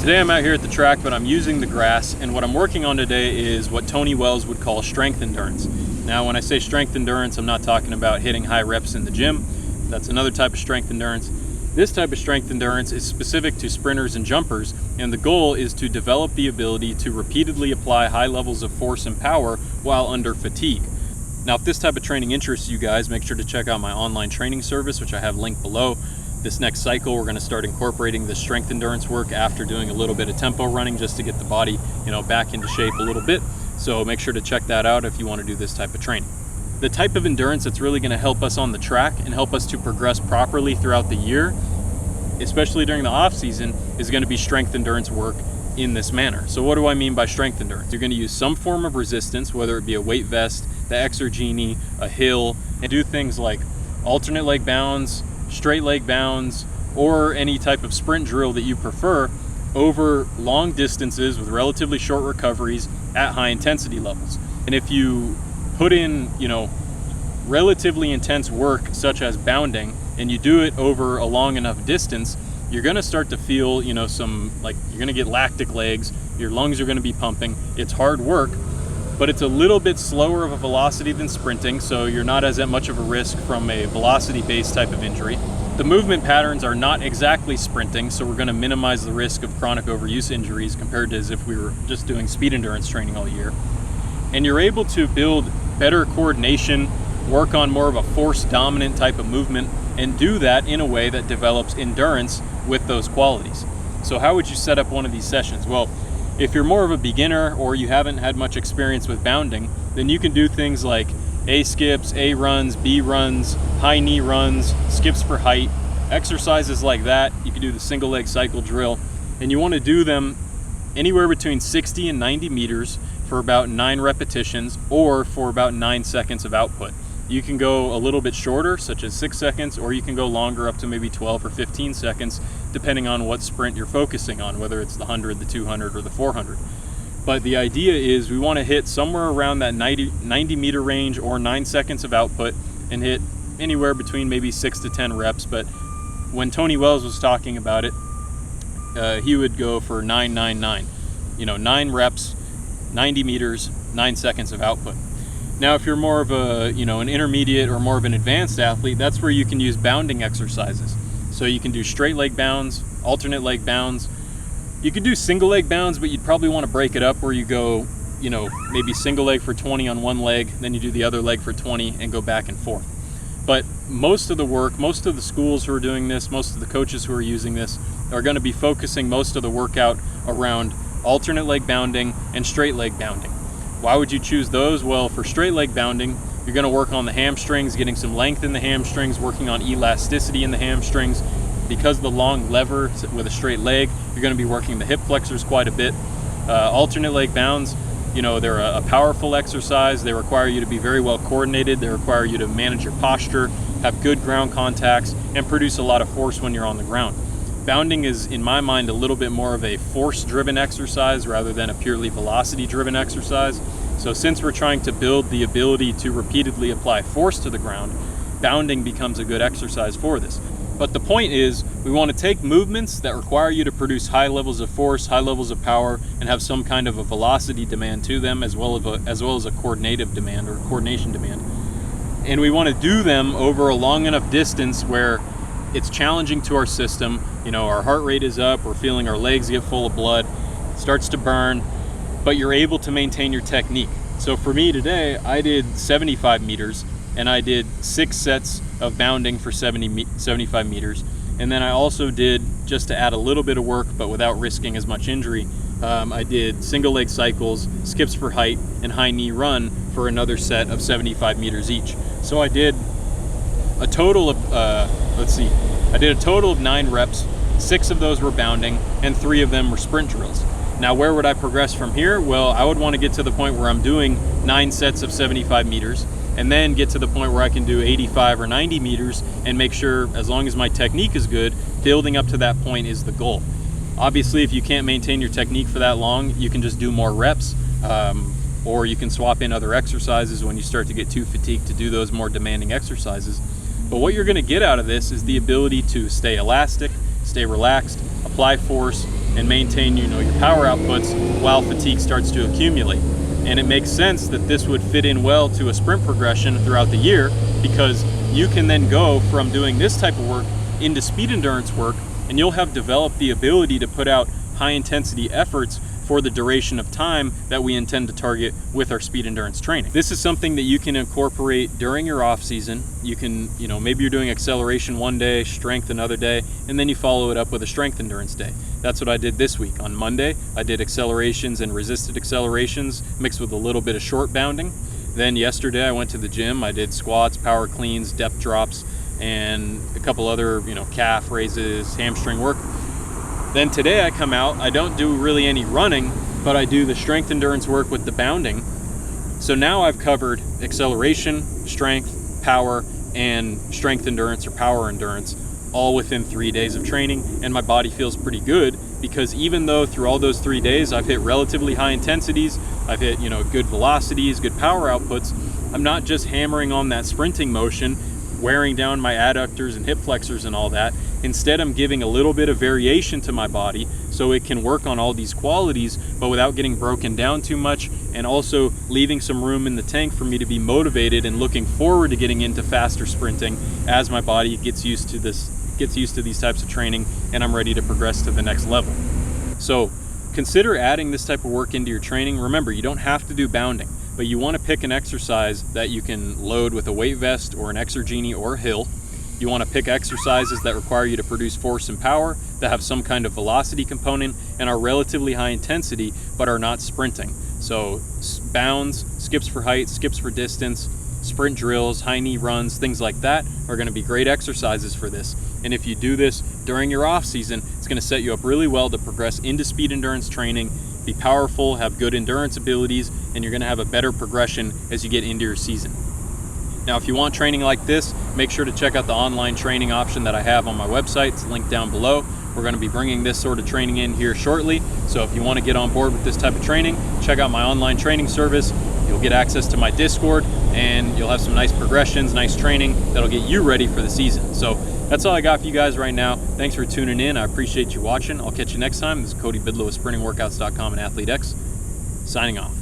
Today I'm out here at the track, but I'm using the grass, and what I'm working on today is what Tony Wells would call strength endurance. Now when I say strength endurance, I'm not talking about hitting high reps in the gym. That's another type of strength endurance. This type of strength endurance is specific to sprinters and jumpers, and the goal is to develop the ability to repeatedly apply high levels of force and power while under fatigue. Now if this type of training interests you guys, make sure to check out my online training service, which I have linked below. This next cycle, we're going to start incorporating the strength endurance work after doing a little bit of tempo running, just to get the body, back into shape a little bit. So make sure to check that out if you want to do this type of training. The type of endurance that's really going to help us on the track and help us to progress properly throughout the year, especially during the off season, is going to be strength endurance work in this manner. So what do I mean by strength endurance? You're going to use some form of resistance, whether it be a weight vest, the exergini, a hill, and do things like alternate leg bounds, straight leg bounds, or any type of sprint drill that you prefer over long distances with relatively short recoveries at high intensity levels. And if you put in, relatively intense work such as bounding, and you do it over a long enough distance, you're going to start to feel, you're going to get lactic legs, your lungs are going to be pumping. It's hard work, but it's a little bit slower of a velocity than sprinting, so you're not as at much of a risk from a velocity-based type of injury. The movement patterns are not exactly sprinting, so we're going to minimize the risk of chronic overuse injuries compared to as if we were just doing speed endurance training all year. And you're able to build better coordination, work on more of a force-dominant type of movement, and do that in a way that develops endurance with those qualities. So how would you set up one of these sessions? Well, if you're more of a beginner or you haven't had much experience with bounding, then you can do things like A skips, A runs, B runs, high knee runs, skips for height, exercises like that. You can do the single leg cycle drill, and you want to do them anywhere between 60 and 90 meters for about 9 repetitions or for about 9 seconds of output. You can go a little bit shorter, such as 6 seconds, or you can go longer up to maybe 12 or 15 seconds, depending on what sprint you're focusing on, whether it's the 100, the 200, or the 400. But the idea is we want to hit somewhere around that 90 meter range or 9 seconds of output and hit anywhere between maybe 6 to 10 reps. But when Tony Wells was talking about it, he would go for 999. 9 reps, 90 meters, 9 seconds of output. Now, if you're more of an intermediate or more of an advanced athlete, that's where you can use bounding exercises. So you can do straight leg bounds, alternate leg bounds. You could do single leg bounds, but you'd probably want to break it up where you go, maybe single leg for 20 on one leg, then you do the other leg for 20 and go back and forth. But most of the work, most of the schools who are doing this, most of the coaches who are using this are going to be focusing most of the workout around alternate leg bounding and straight leg bounding. Why would you choose those? Well, for straight leg bounding, you're going to work on the hamstrings, getting some length in the hamstrings, working on elasticity in the hamstrings. Because the long lever with a straight leg, you're going to be working the hip flexors quite a bit. Alternate leg bounds, they're a powerful exercise. They require you to be very well coordinated. They require you to manage your posture, have good ground contacts, and produce a lot of force when you're on the ground. Bounding is, in my mind, a little bit more of a force-driven exercise rather than a purely velocity-driven exercise. So since we're trying to build the ability to repeatedly apply force to the ground, bounding becomes a good exercise for this. But the point is, we want to take movements that require you to produce high levels of force, high levels of power, and have some kind of a velocity demand to them, as well as a coordinative demand or coordination demand. And we want to do them over a long enough distance where it's challenging to our system. Our heart rate is up, we're feeling our legs get full of blood, it starts to burn, but you're able to maintain your technique. So for me today, I did 75 meters and I did 6 sets of bounding for 75 meters. And then I also did, just to add a little bit of work, but without risking as much injury, I did single leg cycles, skips for height, and high knee run for another set of 75 meters each. So I did a total of, I did a total of 9 reps. 6 of those were bounding, and 3 of them were sprint drills. Now, where would I progress from here? Well, I would want to get to the point where I'm doing 9 sets of 75 meters, and then get to the point where I can do 85 or 90 meters and make sure, as long as my technique is good, building up to that point is the goal. Obviously, if you can't maintain your technique for that long, you can just do more reps, or you can swap in other exercises when you start to get too fatigued to do those more demanding exercises. But what you're going to get out of this is the ability to stay elastic, stay relaxed, apply force, and maintain, you know, your power outputs while fatigue starts to accumulate. And it makes sense that this would fit in well to a sprint progression throughout the year, because you can then go from doing this type of work into speed endurance work, and you'll have developed the ability to put out high intensity efforts for the duration of time that we intend to target with our speed endurance training. This is something that you can incorporate during your off season. You can, you know, maybe you're doing acceleration one day, strength another day, and then you follow it up with a strength endurance day. That's what I did this week. On Monday, I did accelerations and resisted accelerations mixed with a little bit of short bounding. Then yesterday I went to the gym. I did squats, power cleans, depth drops, and a couple other, you know, calf raises, hamstring work. Then today I come out, I don't do really any running, but I do the strength endurance work with the bounding. So now I've covered acceleration, strength, power, and strength endurance or power endurance all within 3 days of training, and my body feels pretty good, because even though through all those 3 days I've hit relatively high intensities, I've hit, you know, good velocities, good power outputs, I'm not just hammering on that sprinting motion, wearing down my adductors and hip flexors and all that. Instead, I'm giving a little bit of variation to my body so it can work on all these qualities, but without getting broken down too much, and also leaving some room in the tank for me to be motivated and looking forward to getting into faster sprinting as my body gets used to these types of training and I'm ready to progress to the next level. So consider adding this type of work into your training. Remember, you don't have to do bounding, but you want to pick an exercise that you can load with a weight vest or an exergenie or a hill. You want to pick exercises that require you to produce force and power, that have some kind of velocity component and are relatively high intensity but are not sprinting. So bounds, skips for height, skips for distance, sprint drills, high knee runs, things like that are going to be great exercises for this. And if you do this during your off season, it's going to set you up really well to progress into speed endurance training, be powerful, have good endurance abilities, and you're going to have a better progression as you get into your season. Now, if you want training like this, make sure to check out the online training option that I have on my website. It's linked down below. We're going to be bringing this sort of training in here shortly. So if you want to get on board with this type of training, check out my online training service. You'll get access to my Discord, and you'll have some nice progressions, nice training that'll get you ready for the season. So that's all I got for you guys right now. Thanks for tuning in. I appreciate you watching. I'll catch you next time. This is Cody Bidlow with SprintingWorkouts.com and ATHLETE.X, signing off.